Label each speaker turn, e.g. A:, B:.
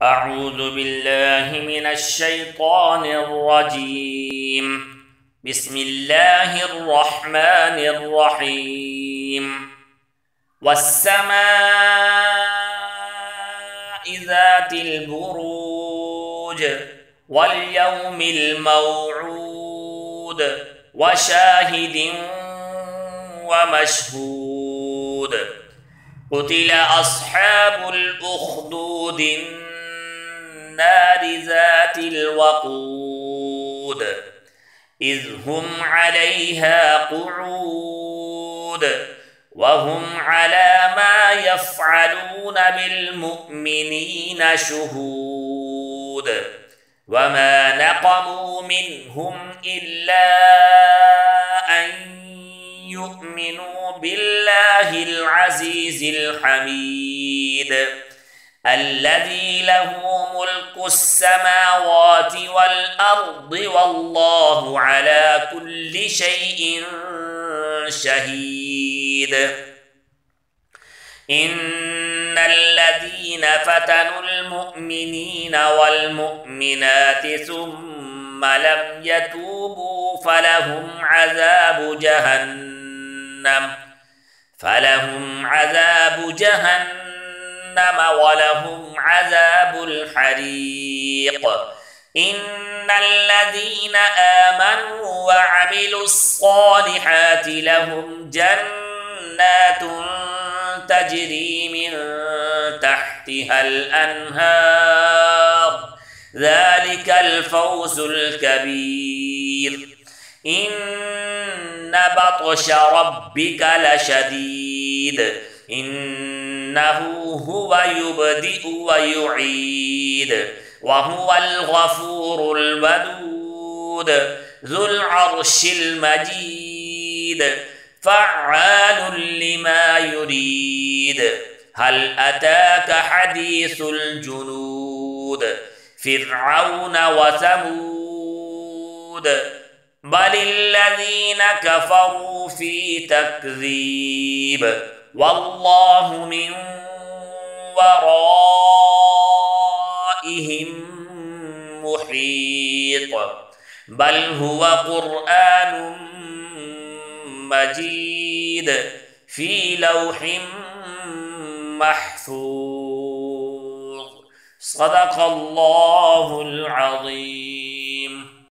A: أعوذ بالله من الشيطان الرجيم. بسم الله الرحمن الرحيم. والسماء ذات البروج واليوم الموعود وشاهد ومشهود. قتل أصحاب الأخدود النار ذات الوقود إذ هم عليها قعود وهم على ما يفعلون بالمؤمنين شهود. وما نقموا منهم إلا أن يؤمنوا بالله العزيز الحميد الذي له ملك السماوات والأرض والله على كل شيء شهيد. إن الذين فتنوا المؤمنين والمؤمنات ثم لم يتوبوا فلهم عذاب جهنم ولهم عذاب الحريق. إن الذين آمنوا وعملوا الصالحات لهم جنات تجري من تحتها الأنهار ذلك الفوز الكبير. إن بطش ربك لشديد إنه هو يبدئ ويعيد وهو الغفور الودود ذو العرش المجيد فعال لما يريد. هل أتاك حديث الجنود فرعون وثمود بل الذين كفروا في تكذيب والله من ورائهم محيط. بل هو قرآن مجيد في لوح محفوظ. صدق الله العظيم.